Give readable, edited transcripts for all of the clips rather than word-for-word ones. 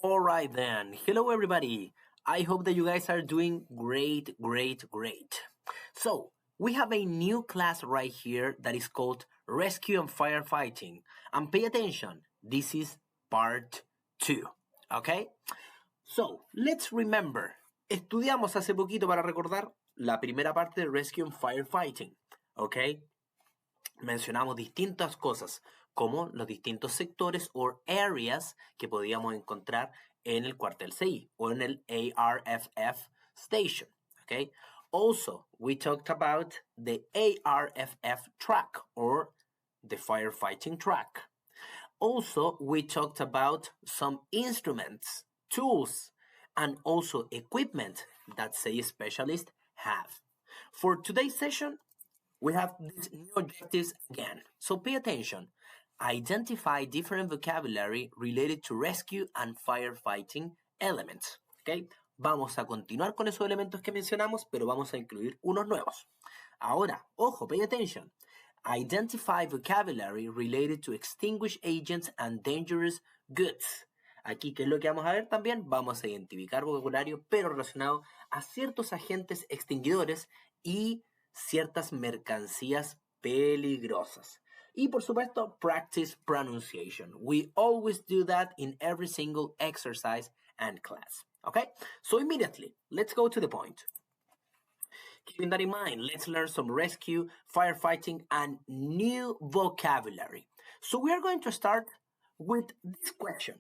Alright then, hello everybody. I hope that you guys are doing great. So, we have a new class right here that is called Rescue and Firefighting. And pay attention, this is part 2, okay? So, let's remember. Estudiamos hace poquito para recordar la primera parte de Rescue and Firefighting, okay? Mencionamos distintas cosas, como los distintos sectores o areas que podíamos encontrar en el cuartel CI o en el ARFF station. Okay? Also, we talked about the ARFF track or the firefighting track. Also, we talked about some instruments, tools, and also equipment that CI specialists have. For today's session, we have these new objectives again. So pay attention. Identify different vocabulary related to rescue and firefighting elements. ¿Okay? Vamos a continuar con esos elementos que mencionamos, pero vamos a incluir unos nuevos. Ahora, ojo, pay attention. Identify vocabulary related to extinguished agents and dangerous goods. Aquí, ¿qué es lo que vamos a ver también? Vamos a identificar vocabulario, pero relacionado a ciertos agentes extinguidores y ciertas mercancías peligrosas. Y por supuesto, practice pronunciation. We always do that in every single exercise and class. Okay? So immediately, let's go to the point. Keeping that in mind, let's learn some rescue, firefighting, and new vocabulary. So we are going to start with this question.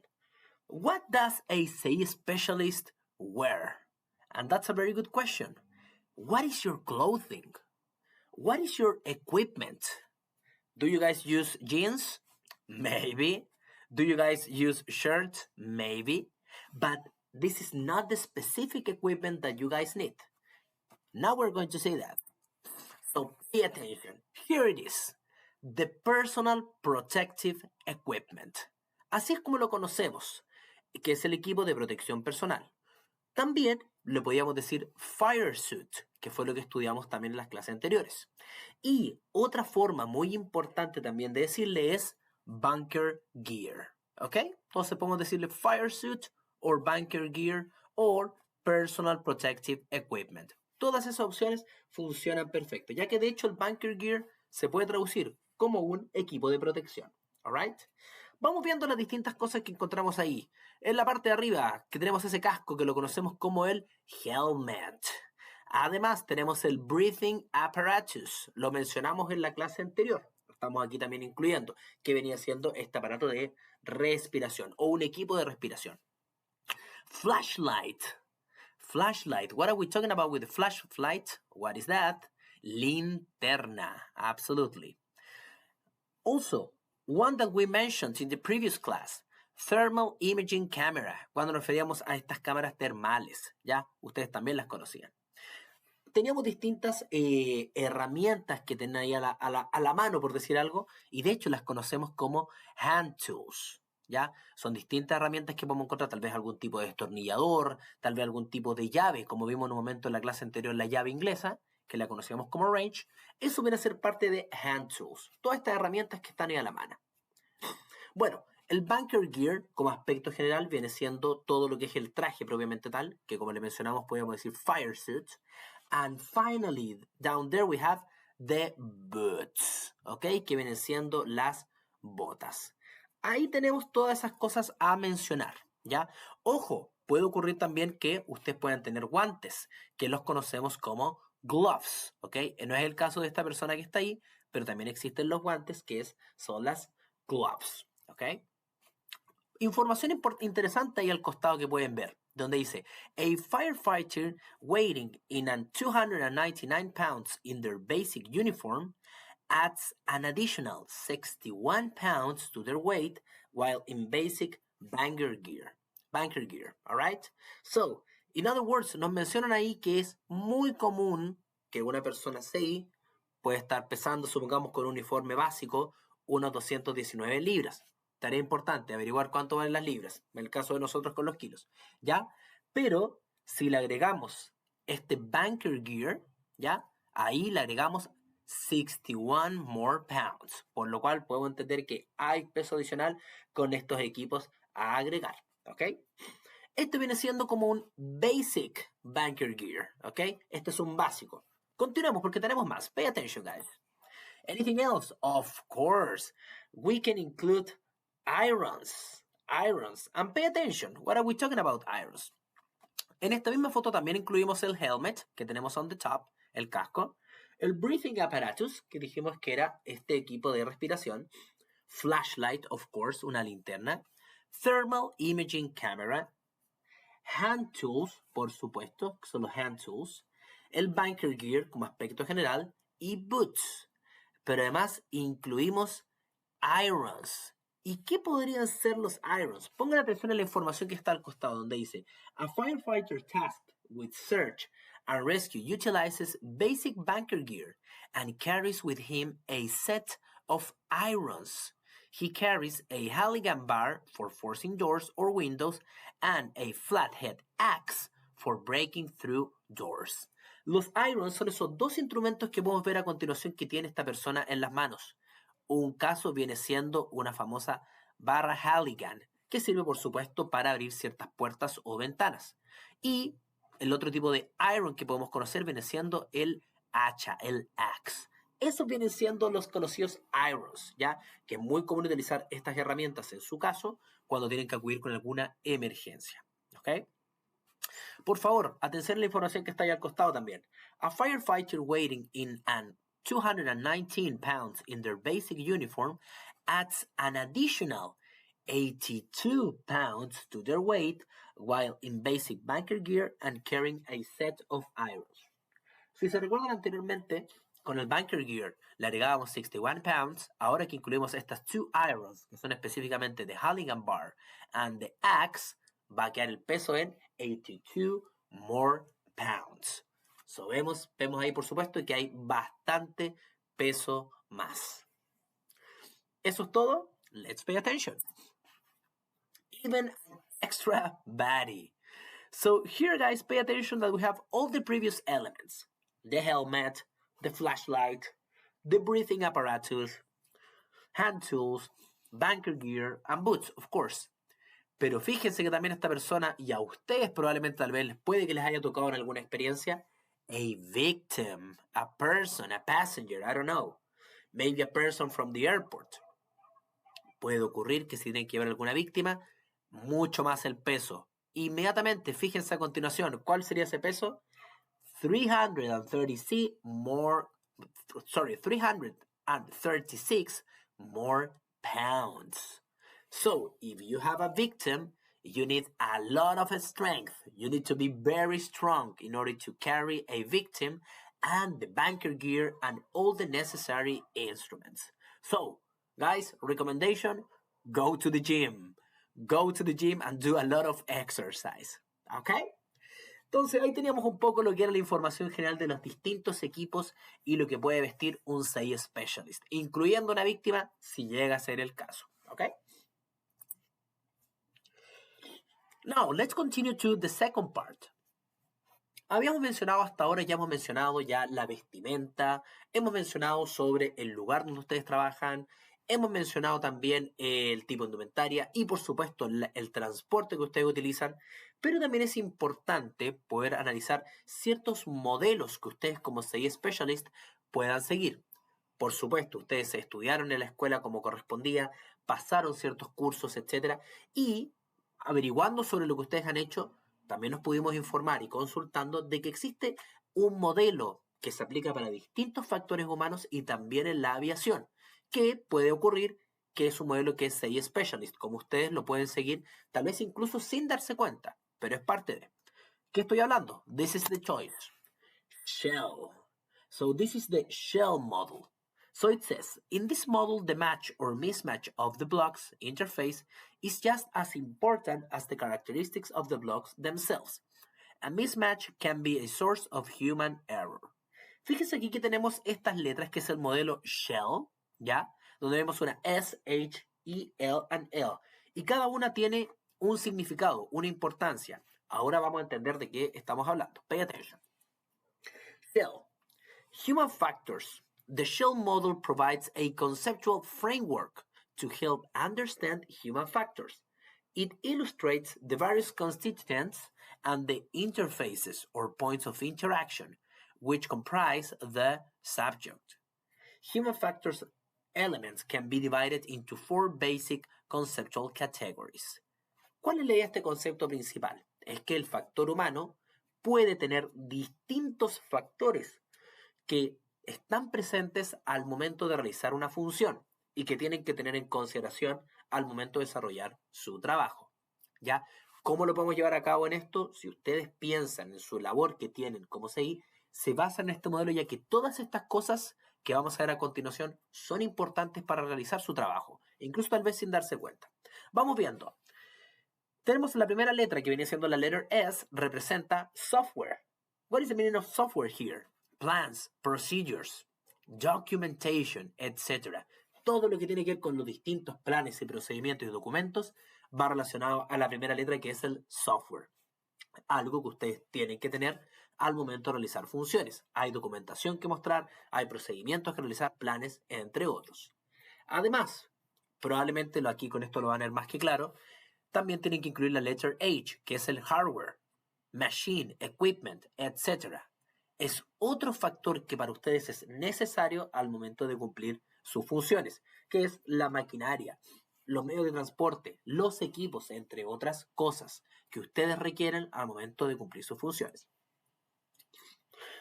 What does a CI specialist wear? And that's a very good question. What is your clothing? What is your equipment? Do you guys use jeans? Maybe. Do you guys use shirts? Maybe. But this is not the specific equipment that you guys need. Now we're going to say that. So pay attention. Here it is. The personal protective equipment. Así es como lo conocemos, que es el equipo de protección personal. También le podíamos decir fire suit, que fue lo que estudiamos también en las clases anteriores. Y otra forma muy importante también de decirle es bunker gear. ¿Ok? Entonces podemos decirle fire suit or bunker gear or personal protective equipment. Todas esas opciones funcionan perfecto, ya que de hecho el bunker gear se puede traducir como un equipo de protección. Alright. Vamos viendo las distintas cosas que encontramos ahí. En la parte de arriba, que tenemos ese casco que lo conocemos como el helmet. Además, tenemos el breathing apparatus. Lo mencionamos en la clase anterior. Lo estamos aquí también incluyendo, que venía siendo este aparato de respiración o un equipo de respiración. Flashlight. Flashlight. What are we talking about with the flashlight? What is that? Linterna. Absolutely. Also, one that we mentioned in the previous class, thermal imaging camera, cuando nos referíamos a estas cámaras termales, ¿ya? Ustedes también las conocían. Teníamos distintas herramientas que tenían ahí a la mano, por decir algo, y de hecho las conocemos como hand tools, ¿ya? Son distintas herramientas que podemos encontrar, tal vez algún tipo de destornillador, tal vez algún tipo de llave, como vimos en un momento en la clase anterior, la llave inglesa, que la conocíamos como wrench. Eso viene a ser parte de hand tools. Todas estas herramientas que están ahí a la mano. Bueno, el bunker gear, como aspecto general, viene siendo todo lo que es el traje propiamente tal, que como le mencionamos podríamos decir fire suit. And finally, down there we have the boots, ¿ok? Que vienen siendo las botas. Ahí tenemos todas esas cosas a mencionar, ¿ya? Ojo, puede ocurrir también que ustedes puedan tener guantes, que los conocemos como gloves, ¿ok? No es el caso de esta persona que está ahí, pero también existen los guantes que son las gloves, ¿ok? Información interesante ahí al costado que pueden ver, donde dice, a firefighter weighing in an 299 pounds in their basic uniform adds an additional 61 pounds to their weight while in basic bunker gear, all right? So, in other words, nos mencionan ahí que es muy común que una persona CI puede estar pesando, supongamos con un uniforme básico, unos 219 libras. Tarea importante, averiguar cuánto valen las libras, en el caso de nosotros con los kilos, ¿ya? Pero si le agregamos este bunker gear, ¿ya? Ahí le agregamos 61 more pounds, por lo cual podemos entender que hay peso adicional con estos equipos a agregar, ¿ok? Este viene siendo como un basic banker gear, ¿ok? Este es un básico. Continuemos porque tenemos más. Pay attention, guys. Anything else? Of course, we can include irons. Irons. And pay attention. What are we talking about irons? En esta misma foto también incluimos el helmet que tenemos on the top, el casco, el breathing apparatus, que dijimos que era este equipo de respiración, flashlight, of course, una linterna, thermal imaging camera, hand tools, por supuesto, que son los hand tools, el banker gear como aspecto general y boots. Pero además incluimos irons. ¿Y qué podrían ser los irons? Pongan atención a la información que está al costado, donde dice: a firefighter tasked with search and rescue utilizes basic bunker gear and carries with him a set of irons. He carries a Halligan bar for forcing doors or windows and a flathead axe for breaking through doors. Los irons son esos dos instrumentos que podemos ver a continuación que tiene esta persona en las manos. Un caso viene siendo una famosa barra Halligan, que sirve por supuesto para abrir ciertas puertas o ventanas. Y el otro tipo de iron que podemos conocer viene siendo el hacha, el axe. Esos vienen siendo los conocidos irons, ¿ya? Que es muy común utilizar estas herramientas en su caso cuando tienen que acudir con alguna emergencia, ¿ok? Por favor, atención a la información que está ahí al costado también. A firefighter waiting in an 219 pounds in their basic uniform adds an additional 82 pounds to their weight while in basic bunker gear and carrying a set of irons. Si se recuerdan anteriormente, con el bunker gear le agregábamos 61 pounds, ahora que incluimos estas two irons, que son específicamente the Halligan bar and the axe, va a quedar el peso en 82 more pounds. So vemos ahí por supuesto que hay bastante peso más. Eso es todo. Let's pay attention. Even an extra body. So here, guys, pay attention that we have all the previous elements. The helmet, the flashlight, the breathing apparatus, hand tools, bunker gear, and boots, of course. Pero fíjense que también esta persona, y a ustedes probablemente tal vez puede que les haya tocado en alguna experiencia, a victim, a person, a passenger, I don't know. Maybe a person from the airport. Puede ocurrir que si tienen que ver alguna víctima, mucho más el peso. Inmediatamente, fíjense a continuación, ¿cuál sería ese peso? 336 more pounds. So, if you have a victim, you need a lot of strength. You need to be very strong in order to carry a victim and the bunker gear and all the necessary instruments. So, guys, recommendation, go to the gym. Go to the gym and do a lot of exercise. Okay? Entonces ahí teníamos un poco lo que era la información general de los distintos equipos y lo que puede vestir un SAE Specialist, incluyendo una víctima si llega a ser el caso. Okay? Now, let's continue to the second part. Habíamos mencionado hasta ahora, ya hemos mencionado ya la vestimenta, hemos mencionado sobre el lugar donde ustedes trabajan, hemos mencionado también el tipo de indumentaria y por supuesto el transporte que ustedes utilizan, pero también es importante poder analizar ciertos modelos que ustedes como SAE Specialist puedan seguir. Por supuesto, ustedes estudiaron en la escuela como correspondía, pasaron ciertos cursos, etc. Y averiguando sobre lo que ustedes han hecho, también nos pudimos informar y consultando de que existe un modelo que se aplica para distintos factores humanos y también en la aviación, que puede ocurrir que es un modelo que es SAE Specialist, como ustedes lo pueden seguir, tal vez incluso sin darse cuenta, pero es parte de. ¿Qué estoy hablando? This is the choice. Shell. So this is the shell model. So it says, in this model, the match or mismatch of the blocks interface is just as important as the characteristics of the blocks themselves. A mismatch can be a source of human error. Fíjense aquí que tenemos estas letras, que es el modelo Shell, ¿ya? Donde vemos una S, H, E, L, and L. Y cada una tiene un significado, una importancia. Ahora vamos a entender de qué estamos hablando. Pay attention. Shell. Human factors. The Shell model provides a conceptual framework to help understand human factors. It illustrates the various constituents and the interfaces or points of interaction which comprise the subject. Human factors elements can be divided into 4 basic conceptual categories. ¿Cuál es la idea de este concepto principal? Es que el factor humano puede tener distintos factores que están presentes al momento de realizar una función y que tienen que tener en consideración al momento de desarrollar su trabajo. ¿Ya? ¿Cómo lo podemos llevar a cabo en esto? Si ustedes piensan en su labor que tienen como CI, se basa en este modelo ya que todas estas cosas que vamos a ver a continuación son importantes para realizar su trabajo, incluso tal vez sin darse cuenta. Vamos viendo. Tenemos la primera letra que viene siendo la letter S, representa software. What is the meaning of software here? Plans, procedures, documentation, etc. Todo lo que tiene que ver con los distintos planes y procedimientos y documentos va relacionado a la primera letra que es el software. Algo que ustedes tienen que tener al momento de realizar funciones. Hay documentación que mostrar, hay procedimientos que realizar, planes, entre otros. Además, probablemente aquí con esto lo van a ver más que claro, también tienen que incluir la letter H, que es el hardware, machine, equipment, etc. Es otro factor que para ustedes es necesario al momento de cumplir sus funciones, que es la maquinaria, los medios de transporte, los equipos, entre otras cosas que ustedes requieren al momento de cumplir sus funciones.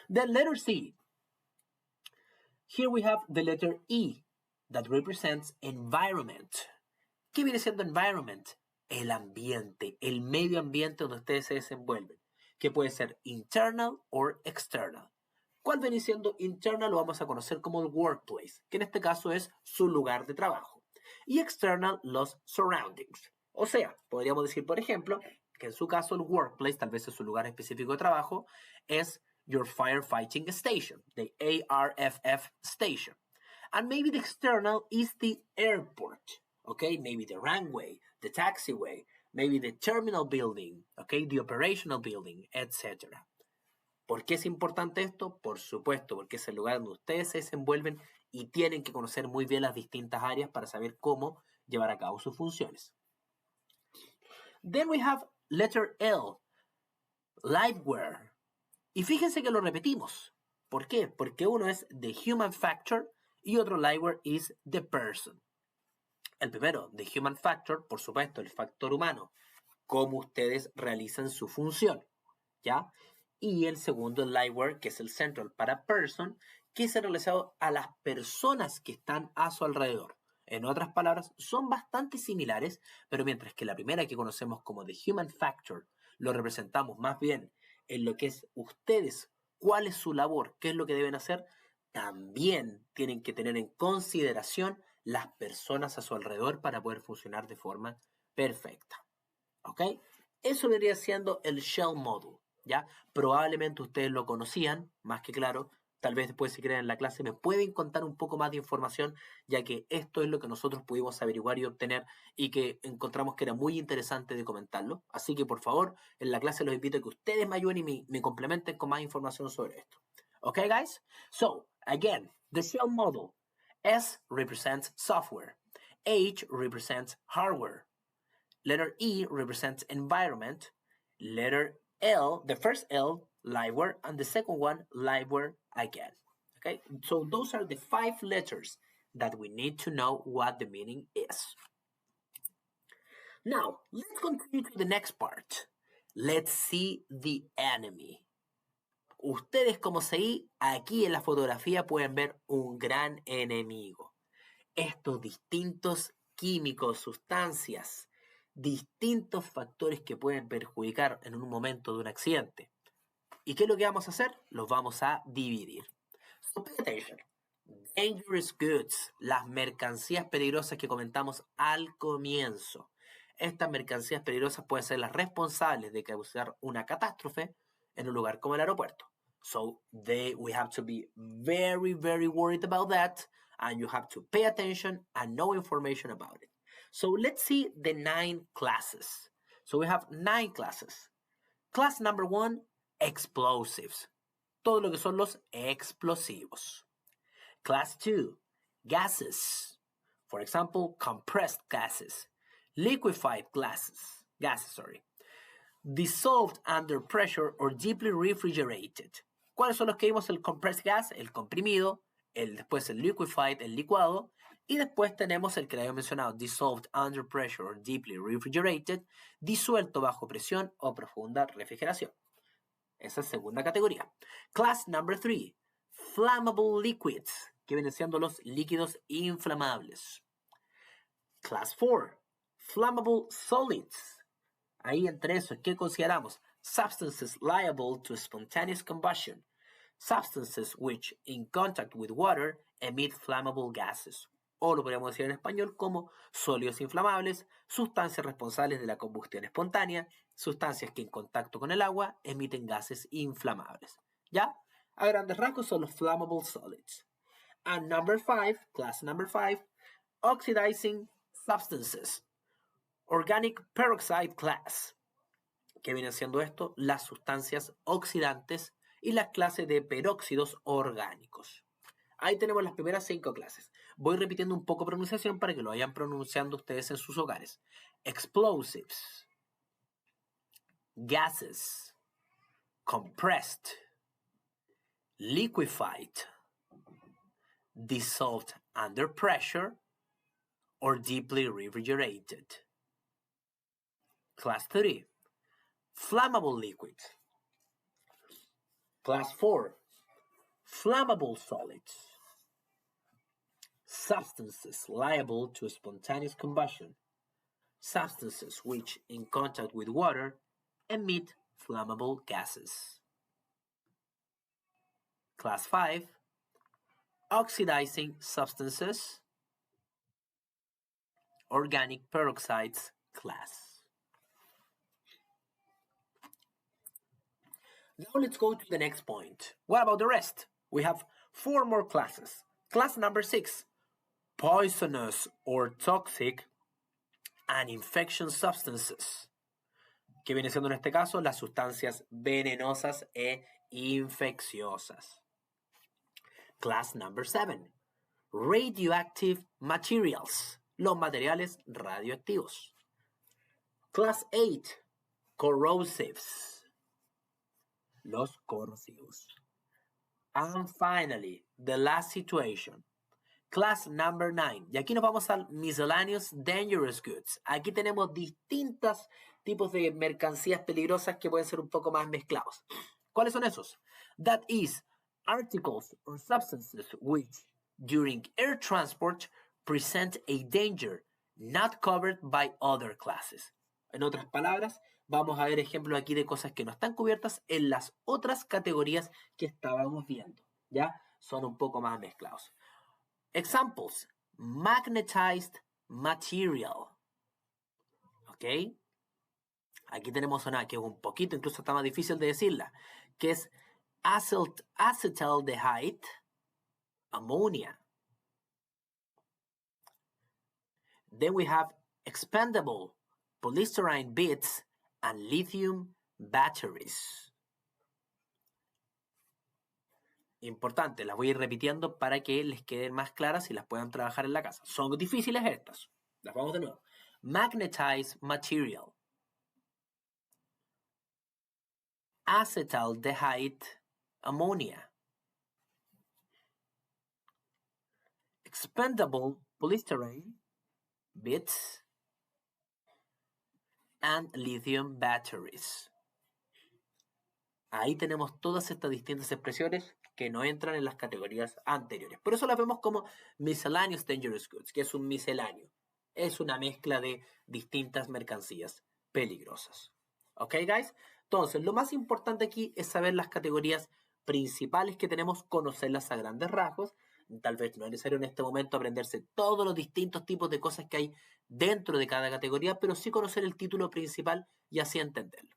The letter C. Here we have the letter E that represents environment. ¿Qué viene siendo environment? El ambiente, el medio ambiente donde ustedes se desenvuelven, que puede ser internal o external. ¿Cuál viene siendo internal? Lo vamos a conocer como el workplace, que en este caso es su lugar de trabajo. Y external, los surroundings. O sea, podríamos decir, por ejemplo, que en su caso el workplace, tal vez es su lugar específico de trabajo, es your firefighting station, the ARFF station. And maybe the external is the airport. Okay, maybe the runway, the taxiway, maybe the terminal building, okay, the operational building, etc. ¿Por qué es importante esto? Por supuesto, porque es el lugar donde ustedes se desenvuelven y tienen que conocer muy bien las distintas áreas para saber cómo llevar a cabo sus funciones. Then we have letter L, liveware. Y fíjense que lo repetimos. ¿Por qué? Porque uno es the human factor y otro liveware is the person. El primero, the human factor, por supuesto, el factor humano, cómo ustedes realizan su función, ¿ya? Y el segundo, el liveware, que es el central para person, que es realizado a las personas que están a su alrededor. En otras palabras, son bastante similares, pero mientras que la primera que conocemos como the human factor lo representamos más bien en lo que es ustedes, cuál es su labor, qué es lo que deben hacer, también tienen que tener en consideración las personas a su alrededor para poder funcionar de forma perfecta. ¿Ok? Eso vendría siendo el Shell Model, ¿ya? Probablemente ustedes lo conocían, más que claro. Tal vez después, si quieren en la clase, me pueden contar un poco más de información, ya que esto es lo que nosotros pudimos averiguar y obtener y que encontramos que era muy interesante de comentarlo. Así que, por favor, en la clase los invito a que ustedes me ayuden y me complementen con más información sobre esto. ¿Ok, guys? So, again, the Shell Model. S represents software. H represents hardware. Letter E represents environment. Letter L, the first L, liveware, and the second one, liveware again. Okay, so those are the 5 letters that we need to know what the meaning is. Now, let's continue to the next part. Let's see the enemy. Ustedes como CI, aquí en la fotografía pueden ver un gran enemigo. Estos distintos químicos, sustancias, distintos factores que pueden perjudicar en un momento de un accidente. ¿Y qué es lo que vamos a hacer? Los vamos a dividir. So pay attention. Dangerous goods, las mercancías peligrosas que comentamos al comienzo. Estas mercancías peligrosas pueden ser las responsables de causar una catástrofe en un lugar como el aeropuerto. So we have to be very, very worried about that, and you have to pay attention and know information about it. So let's see the 9 classes. So we have 9 classes. Class number 1, explosives. Todo lo que son los explosivos. Class 2, gases. For example, compressed gases. liquefied gases, dissolved under pressure or deeply refrigerated. ¿Cuáles son los que vimos? El compressed gas, el comprimido, después el liquefied, el licuado, y después tenemos el que le había mencionado, dissolved under pressure or deeply refrigerated, disuelto bajo presión o profunda refrigeración. Esa es segunda categoría. Class number 3, flammable liquids, que vienen siendo los líquidos inflamables. Class 4, flammable solids. Ahí entre eso, ¿qué consideramos? Substances liable to spontaneous combustion. Substances which, in contact with water, emit flammable gases. O lo podríamos decir en español como sólidos inflamables, sustancias responsables de la combustión espontánea, sustancias que en contacto con el agua emiten gases inflamables. ¿Ya? A grandes rasgos son los flammable solids. And number 5, class number 5, oxidizing substances. Organic peroxide class. ¿Qué viene siendo esto? Las sustancias oxidantes y la clase de peróxidos orgánicos. Ahí tenemos las primeras 5 clases. Voy repitiendo un poco pronunciación para que lo vayan pronunciando ustedes en sus hogares. Explosives, gases, compressed, liquefied, dissolved under pressure, or deeply refrigerated. Class 3, flammable liquids. Class 4, flammable solids. Substances liable to spontaneous combustion. Substances which, in contact with water, emit flammable gases. Class 5, oxidizing substances. Organic peroxides class. Now let's go to the next point. What about the rest? We have 4 more classes. Class number 6, poisonous or toxic and infectious substances. ¿Qué viene siendo en este caso? Las sustancias venenosas e infecciosas. Class number 7, radioactive materials. Los materiales radioactivos. Class 8, corrosives. Los corrosivos. And finally, the last situation. Class number 9. Y aquí nos vamos al miscellaneous dangerous goods. Aquí tenemos distintos tipos de mercancías peligrosas que pueden ser un poco más mezclados. ¿Cuáles son esos? That is, articles or substances which, during air transport, present a danger not covered by other classes. En otras palabras, vamos a ver ejemplos aquí de cosas que no están cubiertas en las otras categorías que estábamos viendo. ¿Ya? Son un poco más mezclados. Examples. Magnetized material. ¿Ok? Aquí tenemos una que es un poquito, incluso está más difícil de decirla, que es acetaldehyde, ammonia. Then we have expendable polystyrene bits and lithium batteries. Importante, las voy a ir repitiendo para que les queden más claras y las puedan trabajar en la casa. Son difíciles estas. Las vamos de nuevo. Magnetized material. Acetaldehyde ammonia. Expendable polystyrene bits and lithium batteries. Ahí tenemos todas estas distintas expresiones que no entran en las categorías anteriores. Por eso las vemos como miscellaneous dangerous goods, que es un misceláneo. Es una mezcla de distintas mercancías peligrosas. ¿Ok, guys? Entonces, lo más importante aquí es saber las categorías principales que tenemos, conocerlas a grandes rasgos. Tal vez no es necesario en este momento aprenderse todos los distintos tipos de cosas que hay dentro de cada categoría, pero sí conocer el título principal y así entenderlo.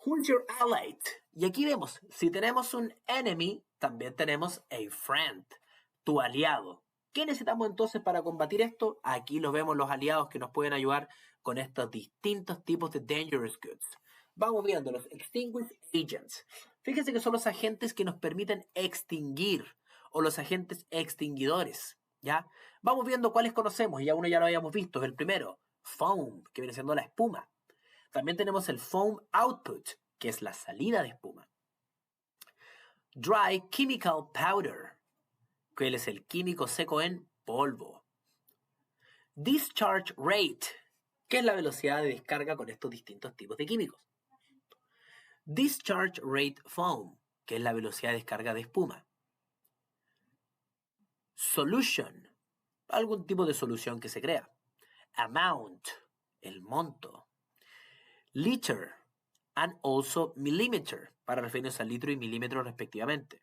Who's your ally? Y aquí vemos, si tenemos un enemy, también tenemos a friend, tu aliado. ¿Qué necesitamos entonces para combatir esto? Aquí los vemos los aliados que nos pueden ayudar con estos distintos tipos de dangerous goods. Vamos viendo los extinguished agents. Fíjense que son los agentes que nos permiten extinguir o los agentes extinguidores. ¿Ya? Vamos viendo cuáles conocemos, y ya uno ya lo habíamos visto, es el primero, foam, que viene siendo la espuma. También tenemos el foam output, que es la salida de espuma. Dry chemical powder, que es el químico seco en polvo. Discharge rate, que es la velocidad de descarga con estos distintos tipos de químicos. Discharge rate foam, que es la velocidad de descarga de espuma. Solution, algún tipo de solución que se crea. Amount, el monto. Liter, and also millimeter, para referirnos al litro y milímetro respectivamente.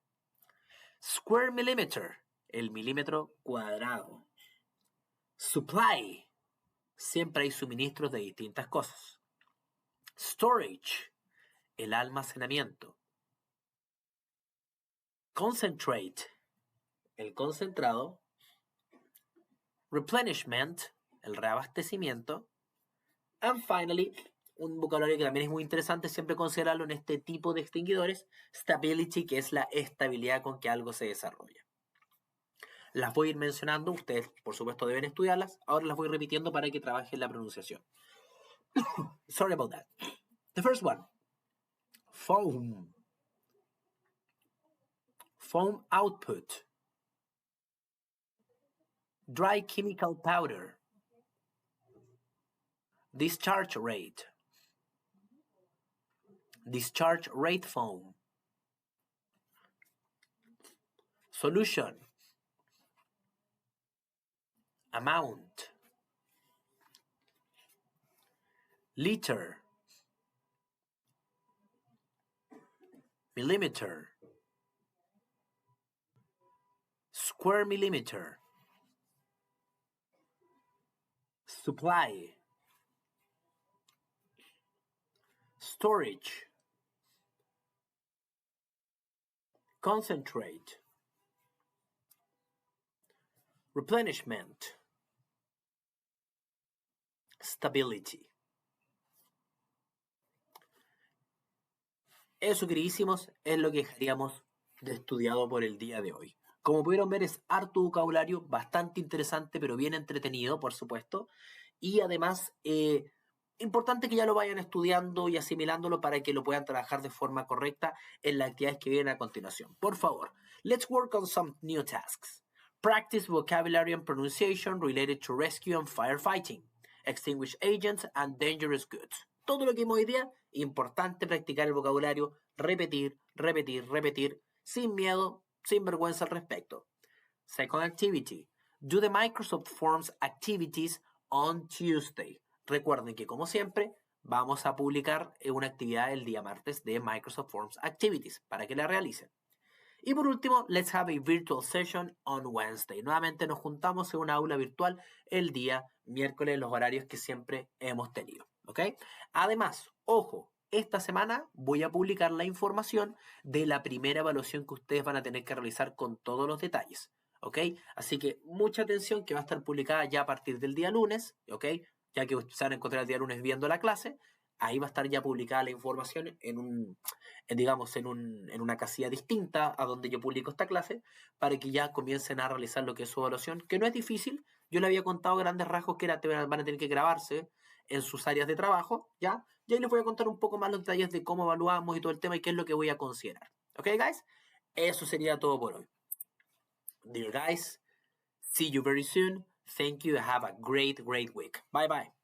Square millimeter, el milímetro cuadrado. Supply, siempre hay suministros de distintas cosas. Storage, el almacenamiento. Concentrate, el concentrado. Replenishment, el reabastecimiento. And finally, un vocabulario que también es muy interesante siempre considerarlo en este tipo de extinguidores, stability, que es la estabilidad con que algo se desarrolla. Las voy a ir mencionando, ustedes por supuesto deben estudiarlas, ahora las voy repitiendo para que trabajen la pronunciación. Sorry about that. The first one, foam. Foam output. Dry chemical powder. Discharge rate. Discharge rate foam. Solution. Amount. Liter. Millimeter. Square millimeter. Supply. Storage. Concentrate. Replenishment. Stability. Eso, queridísimos, es lo que dejaríamos de estudiado por el día de hoy. Como pudieron ver, es harto vocabulario, bastante interesante, pero bien entretenido, por supuesto. Y además, importante que ya lo vayan estudiando y asimilándolo para que lo puedan trabajar de forma correcta en las actividades que vienen a continuación. Por favor, let's work on some new tasks. Practice vocabulary and pronunciation related to rescue and firefighting, extinguished agents and dangerous goods. Todo lo que vimos hoy día, importante practicar el vocabulario, repetir, repetir, repetir, sin miedo, sin vergüenza al respecto. Second activity, do the Microsoft Forms activities on Tuesday. Recuerden que, como siempre, vamos a publicar una actividad el día martes de Microsoft Forms Activities para que la realicen. Y por último, let's have a virtual session on Wednesday. Nuevamente nos juntamos en una aula virtual el día miércoles en los horarios que siempre hemos tenido. ¿Ok? Además, ojo, esta semana voy a publicar la información de la primera evaluación que ustedes van a tener que realizar con todos los detalles. ¿Ok? Así que mucha atención, que va a estar publicada ya a partir del día lunes. ¿Ok? Ya que se van a encontrar el día lunes viendo la clase. Ahí va a estar ya publicada la información en una casilla distinta a donde yo publico esta clase, para que ya comiencen a realizar lo que es su evaluación, que no es difícil. Yo le había contado grandes rasgos que van a tener que grabarse en sus áreas de trabajo, ¿ya? Y ahí les voy a contar un poco más los detalles de cómo evaluamos y todo el tema y qué es lo que voy a considerar. ¿Ok, guys? Eso sería todo por hoy. Dear guys, see you very soon. Thank you. Have a great, great week. Bye, bye.